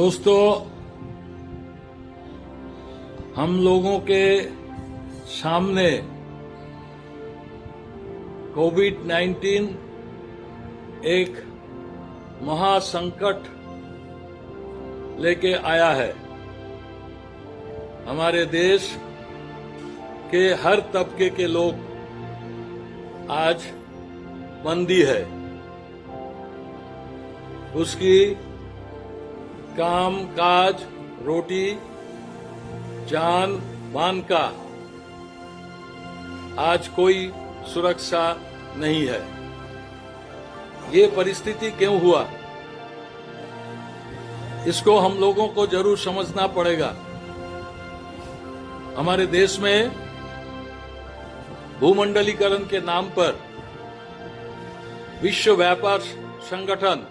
दोस्तों, हम लोगों के सामने कोविड-19 एक महासंकट लेके आया है। हमारे देश के हर तबके के लोग आज बंदी है। उसकी काम काज, रोटी, जान मान का आज कोई सुरक्षा नहीं है। ये परिस्थिति क्यों हुआ, इसको हम लोगों को जरूर समझना पड़ेगा। हमारे देश में भूमंडलीकरण के नाम पर विश्व व्यापार संगठन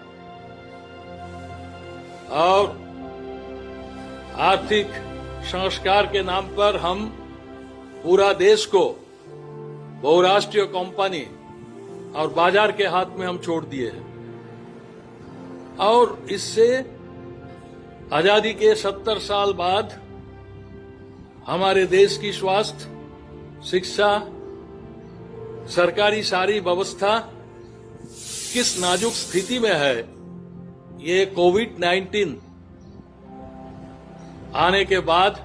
और आर्थिक संस्कार के नाम पर हम पूरा देश को बहुराष्ट्रीय कंपनी और बाजार के हाथ में हम छोड़ दिए हैं। और इससे आजादी के 70 साल बाद हमारे देश की स्वास्थ्य, शिक्षा, सरकारी सारी व्यवस्था किस नाजुक स्थिति में है, ये कोविड-19 आने के बाद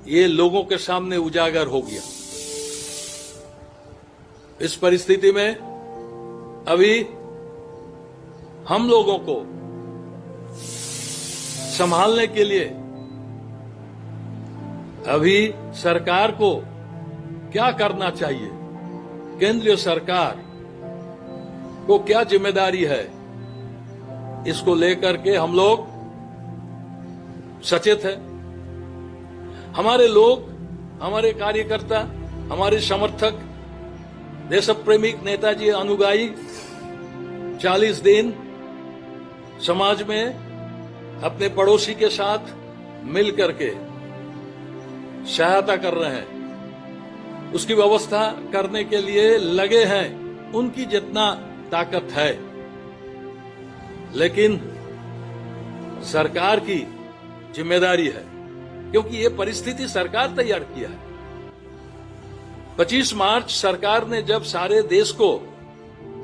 ये लोगों के सामने उजागर हो गया। इस परिस्थिति में अभी हम लोगों को संभालने के लिए अभी सरकार को क्या करना चाहिए, केंद्रीय सरकार को क्या जिम्मेदारी है, इसको लेकर के हम लोग सचेत हैं। हमारे लोग, हमारे कार्यकर्ता, हमारे समर्थक, देशप्रेमी नेताजी अनुगामी 40 दिन समाज में अपने पड़ोसी के साथ मिलकर के सहायता कर रहे हैं, उसकी व्यवस्था करने के लिए लगे हैं, उनकी जितना ताकत है। लेकिन सरकार की जिम्मेदारी है, क्योंकि ये परिस्थिति सरकार तैयार किया है। 25 मार्च सरकार ने जब सारे देश को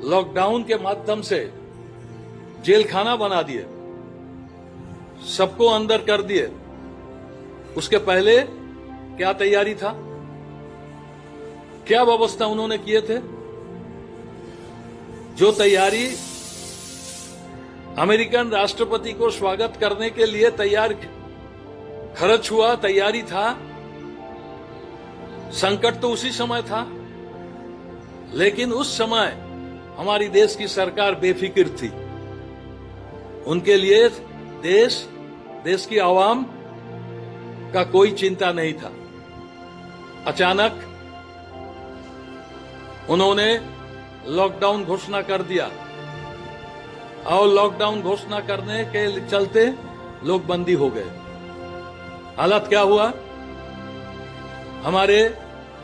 लॉकडाउन के माध्यम से जेलखाना बना दिए, सबको अंदर कर दिए, उसके पहले क्या तैयारी था, क्या व्यवस्था उन्होंने किए थे? जो तैयारी अमेरिकन राष्ट्रपति को स्वागत करने के लिए तैयार खर्च हुआ, तैयारी था, संकट तो उसी समय था। लेकिन उस समय हमारी देश की सरकार बेफिक्र थी। उनके लिए देश की आवाम का कोई चिंता नहीं था। अचानक उन्होंने लॉकडाउन घोषणा कर दिया और लॉकडाउन घोषणा करने के चलते लोग बंदी हो गए। हालत क्या हुआ? हमारे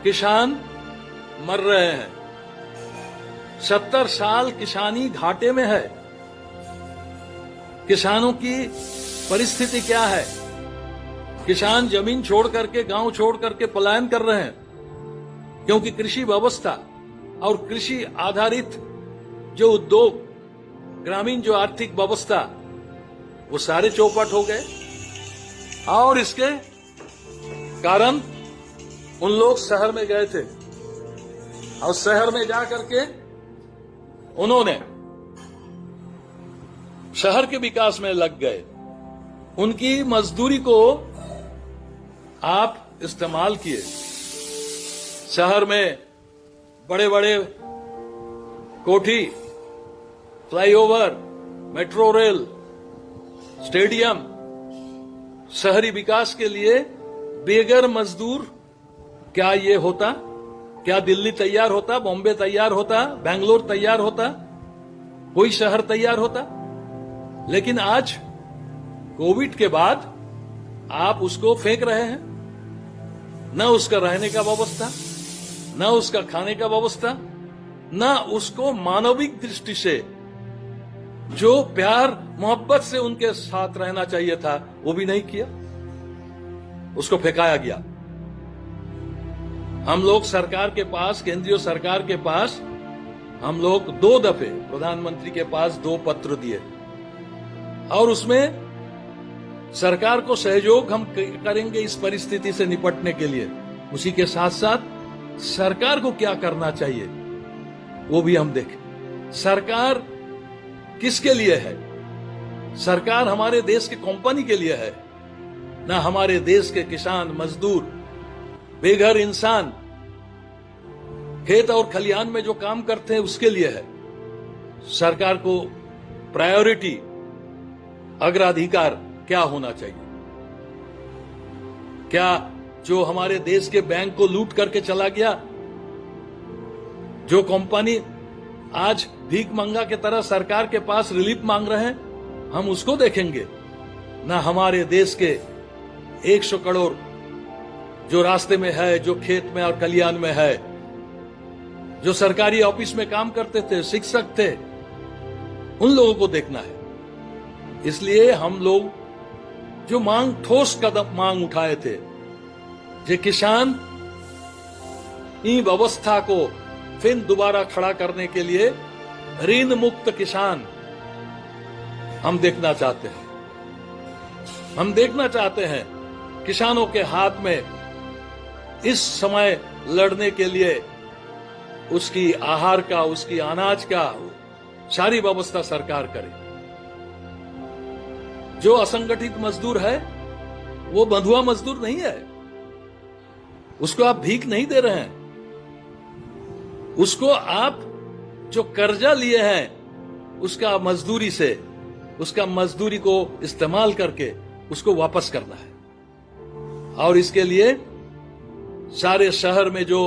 किसान मर रहे हैं। 70 साल किसानी घाटे में है। किसानों की परिस्थिति क्या है? किसान जमीन छोड़ करके, गांव छोड़ करके पलायन कर रहे हैं, क्योंकि कृषि व्यवस्था और कृषि आधारित जो उद्योग, ग्रामीण जो आर्थिक व्यवस्था, वो सारे चौपट हो गए। और इसके कारण उन लोग शहर में गए थे और शहर में जाकर के उन्होंने शहर के विकास में लग गए। उनकी मजदूरी को आप इस्तेमाल किए। शहर में बड़े बड़े कोठी, फ्लाईओवर, मेट्रो रेल, स्टेडियम, शहरी विकास के लिए बेगर मजदूर क्या ये होता? क्या दिल्ली तैयार होता, बॉम्बे तैयार होता, बेंगलोर तैयार होता, कोई शहर तैयार होता? लेकिन आज कोविड के बाद आप उसको फेंक रहे हैं। न उसका रहने का व्यवस्था, न उसका खाने का व्यवस्था, न उसको मानविक दृष्टि से जो प्यार मोहब्बत से उनके साथ रहना चाहिए था वो भी नहीं किया, उसको फेंकाया गया। हम लोग सरकार के पास, केंद्रीय सरकार के पास, हम लोग 2 दफे प्रधानमंत्री के पास 2 पत्र दिए और उसमें सरकार को सहयोग हम करेंगे इस परिस्थिति से निपटने के लिए। उसी के साथ साथ सरकार को क्या करना चाहिए वो भी हम देखें। सरकार किसके लिए है? सरकार हमारे देश की कंपनी के लिए है, ना हमारे देश के किसान, मजदूर, बेघर इंसान, खेत और खलिहान में जो काम करते हैं उसके लिए है। सरकार को प्रायोरिटी, अग्राधिकार क्या होना चाहिए? क्या जो हमारे देश के बैंक को लूट करके चला गया, जो कंपनी आज भीख मंगा के तरह सरकार के पास रिलीफ मांग रहे हैं, हम उसको देखेंगे, ना हमारे देश के 100 करोड़ जो रास्ते में है, जो खेत में और खलिहान में है, जो सरकारी ऑफिस में काम करते थे, शिक्षक थे, उन लोगों को देखना है। इसलिए हम लोग जो ठोस कदम मांग उठाए थे, जो किसान ई व्यवस्था को फिर दोबारा खड़ा करने के लिए ऋण मुक्त किसान हम देखना चाहते हैं। हम देखना चाहते हैं किसानों के हाथ में इस समय लड़ने के लिए उसकी आहार का, उसकी अनाज का सारी व्यवस्था सरकार करे। जो असंगठित मजदूर है वो बंधुआ मजदूर नहीं है, उसको आप भीख नहीं दे रहे हैं, उसको आप जो कर्जा लिए हैं उसका मजदूरी से, उसका मजदूरी को इस्तेमाल करके उसको वापस करना है। और इसके लिए सारे शहर में जो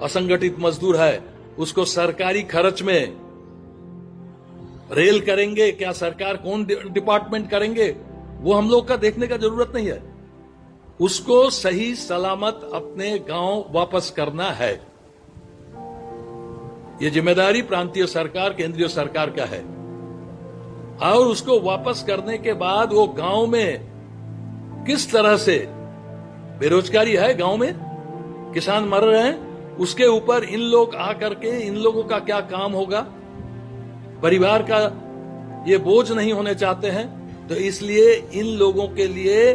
असंगठित मजदूर है उसको सरकारी खर्च में रेल करेंगे, क्या सरकार कौन डिपार्टमेंट करेंगे वो हम लोग का देखने का जरूरत नहीं है। उसको सही सलामत अपने गांव वापस करना है। ये जिम्मेदारी प्रांतीय सरकार, केंद्रीय सरकार का है। और उसको वापस करने के बाद वो गांव में किस तरह से, बेरोजगारी है गांव में, किसान मर रहे हैं, उसके ऊपर इन लोग आकर के इन लोगों का क्या काम होगा, परिवार का ये बोझ नहीं होने चाहते हैं। तो इसलिए इन लोगों के लिए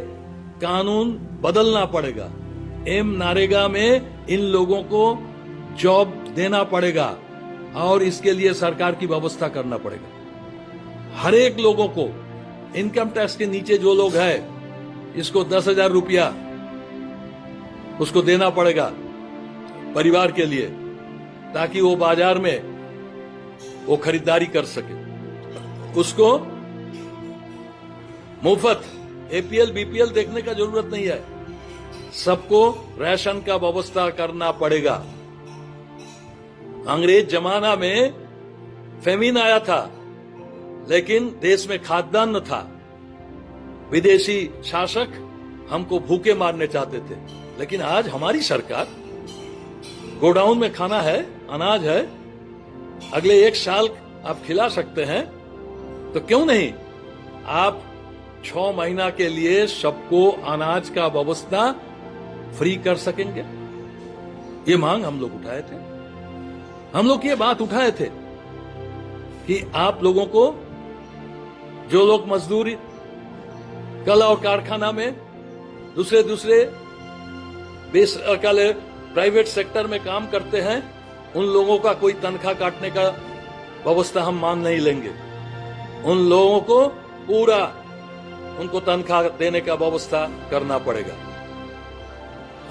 कानून बदलना पड़ेगा। नरेगा में इन लोगों को जॉब देना पड़ेगा और इसके लिए सरकार की व्यवस्था करना पड़ेगा। हर एक लोगों को इनकम टैक्स के नीचे जो लोग हैं, इसको 10,000 रुपया उसको देना पड़ेगा परिवार के लिए, ताकि वो बाजार में वो खरीदारी कर सके। उसको मुफ्त एपीएल बीपीएल देखने का जरूरत नहीं है, सबको राशन का व्यवस्था करना पड़ेगा। अंग्रेज जमाना में फेमिन आया था, लेकिन देश में खाद्यान्न था। विदेशी शासक हमको भूखे मारने चाहते थे, लेकिन आज हमारी सरकार, गोडाउन में खाना है, अनाज है, अगले 1 साल आप खिला सकते हैं, तो क्यों नहीं आप 6 महीना के लिए सबको अनाज का व्यवस्था फ्री कर सकेंगे। ये मांग हम लोग उठाए थे। हम लोग ये बात उठाए थे कि आप लोगों को, जो लोग मजदूरी, कला और कारखाना में, दूसरे प्राइवेट सेक्टर में काम करते हैं, उन लोगों का कोई तनख्वाह काटने का व्यवस्था हम मान नहीं लेंगे। उन लोगों को पूरा उनको तनख्वाह देने का व्यवस्था करना पड़ेगा।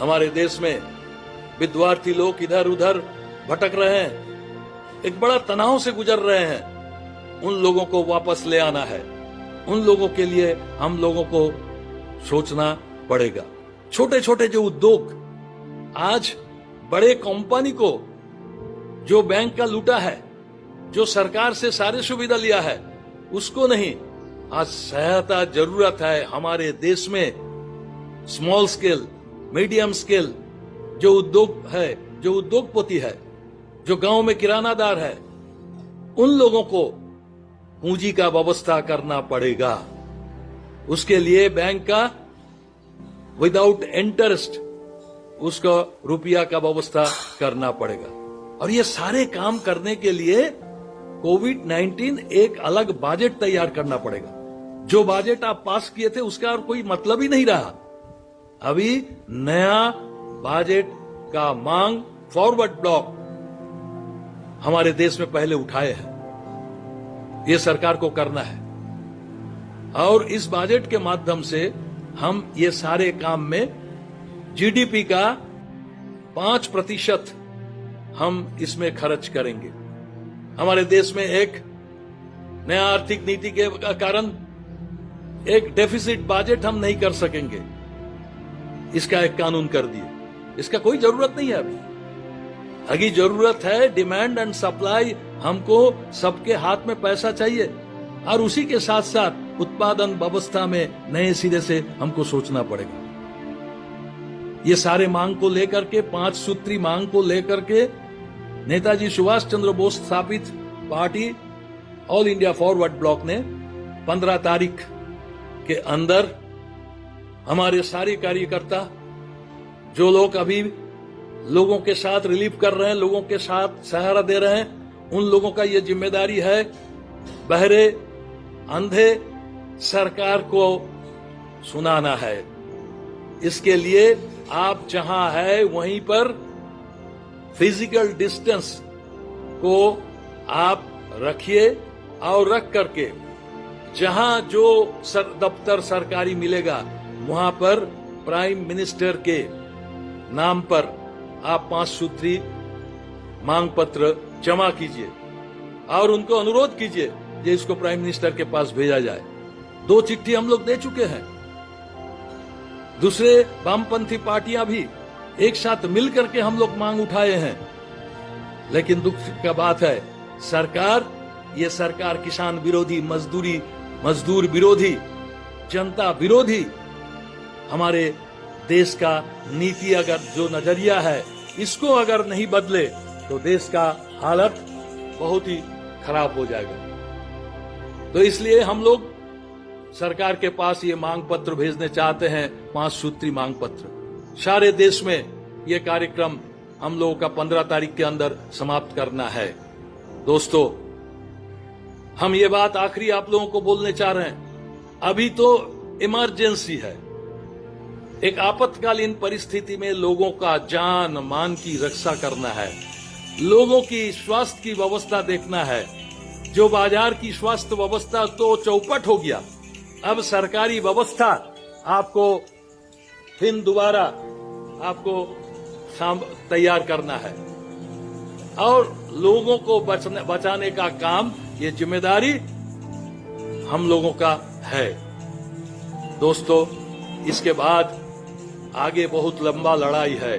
हमारे देश में विद्यार्थी लोग इधर उधर भटक रहे हैं, एक बड़ा तनाव से गुजर रहे हैं, उन लोगों को वापस ले आना है। उन लोगों के लिए हम लोगों को सोचना पड़ेगा। छोटे छोटे जो उद्योग, आज बड़े कंपनी को जो बैंक का लूटा है, जो सरकार से सारी सुविधा लिया है, उसको नहीं, आज सहायता जरूरत है। हमारे देश में स्मॉल स्केल, मीडियम स्केल जो उद्योग है, जो उद्योगपति है, जो गांव में किरानादार है, उन लोगों को पूंजी का व्यवस्था करना पड़ेगा। उसके लिए बैंक का विदाउट इंटरेस्ट उसको रुपया का व्यवस्था करना पड़ेगा। और ये सारे काम करने के लिए कोविड-19 एक अलग बजट तैयार करना पड़ेगा। जो बजट आप पास किए थे उसका और कोई मतलब ही नहीं रहा। अभी नया बजट का मांग फॉरवर्ड ब्लॉक हमारे देश में पहले उठाए हैं। ये सरकार को करना है और इस बजट के माध्यम से हम ये सारे काम में जीडीपी का 5% हम इसमें खर्च करेंगे। हमारे देश में एक नया आर्थिक नीति के कारण एक डेफिसिट बजट हम नहीं कर सकेंगे। इसका एक कानून कर दिए। इसका कोई जरूरत नहीं है। अभी जरूरत है डिमांड एंड सप्लाई। हमको सबके हाथ में पैसा चाहिए और उसी के साथ साथ उत्पादन व्यवस्था में नए सिरे से हमको सोचना पड़ेगा। ये सारे मांग को लेकर के 5 सूत्री मांग को लेकर के नेताजी सुभाष चंद्र बोस स्थापित party all India forward block ने 15 तारीख के अंदर हमारे सारे कार्यकर्ता जो लोग अभी लोगों के साथ रिलीफ कर रहे हैं, लोगों के साथ सहारा दे रहे हैं, उन लोगों का ये जिम्मेदारी है बहरे अंधे सरकार को सुनाना है। इसके लिए आप जहां है वहीं पर फिजिकल डिस्टेंस को आप रखिए और रख करके जहां जो दफ्तर सरकारी मिलेगा वहां पर प्राइम मिनिस्टर के नाम पर आप 5 सूत्री मांग पत्र जमा कीजिए और उनको अनुरोध कीजिए कि इसको प्राइम मिनिस्टर के पास भेजा जाए। 2 चिट्ठी हम लोग दे चुके हैं। दूसरे वामपंथी पार्टियां भी एक साथ मिलकर के हम लोग मांग उठाए हैं। लेकिन दुख का बात है ये सरकार किसान विरोधी, मजदूर विरोधी, जनता विरोधी हमारे देश का नीति अगर जो नजरिया है इसको अगर नहीं बदले तो देश का हालत बहुत ही खराब हो जाएगा। तो इसलिए हम लोग सरकार के पास ये मांग पत्र भेजने चाहते हैं, 5 सूत्री मांग पत्र। सारे देश में ये कार्यक्रम हम लोगों का 15 तारीख के अंदर समाप्त करना है। दोस्तों, हम ये बात आखिरी आप लोगों को बोलने चाह रहे हैं। अभी तो इमरजेंसी है। एक आपातकालीन परिस्थिति में लोगों का जान मान की रक्षा करना है, लोगों की स्वास्थ्य की व्यवस्था देखना है। जो बाजार की स्वास्थ्य व्यवस्था तो चौपट हो गया, अब सरकारी व्यवस्था आपको फिर दोबारा आपको तैयार करना है और लोगों को बचाने का काम, ये जिम्मेदारी हम लोगों का है। दोस्तों, इसके बाद आगे बहुत लंबा लड़ाई है।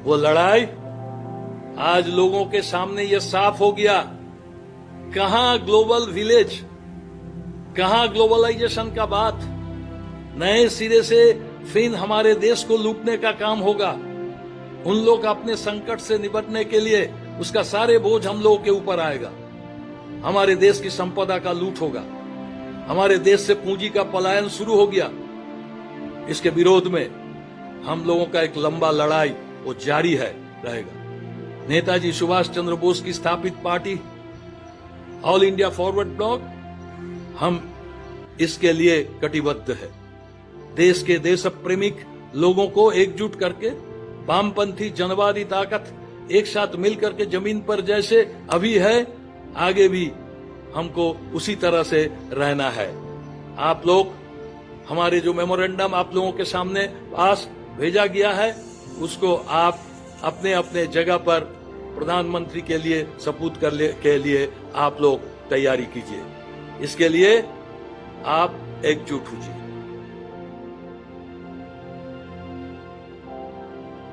वो लड़ाई आज लोगों के सामने ये साफ हो गया। कहां ग्लोबल विलेज, कहां ग्लोबलाइजेशन का बात। नए सिरे से फिर हमारे देश को लूटने का काम होगा। उन लोग अपने संकट से निपटने के लिए उसका सारे बोझ हम लोगों के ऊपर आएगा। हमारे देश की संपदा का लूट होगा। हमारे देश से पूंजी का पलायन शुरू हो गया। इसके विरोध में हम लोगों का एक लंबा लड़ाई वो जारी रहेगा। नेताजी सुभाष चंद्र बोस की स्थापित party all India forward block, हम इसके लिए कटिबद्ध है। देश के देश प्रेमिक लोगों को एकजुट करके वामपंथी जनवादी ताकत एक साथ मिलकर के जमीन पर जैसे अभी है, आगे भी हमको उसी तरह से रहना है। आप लोग, हमारे जो मेमोरेंडम आप लोगों के सामने पास भेजा गया है, उसको आप अपने अपने जगह पर प्रधानमंत्री के लिए सपूत के लिए आप लोग तैयारी कीजिए। इसके लिए आप एकजुट होइए।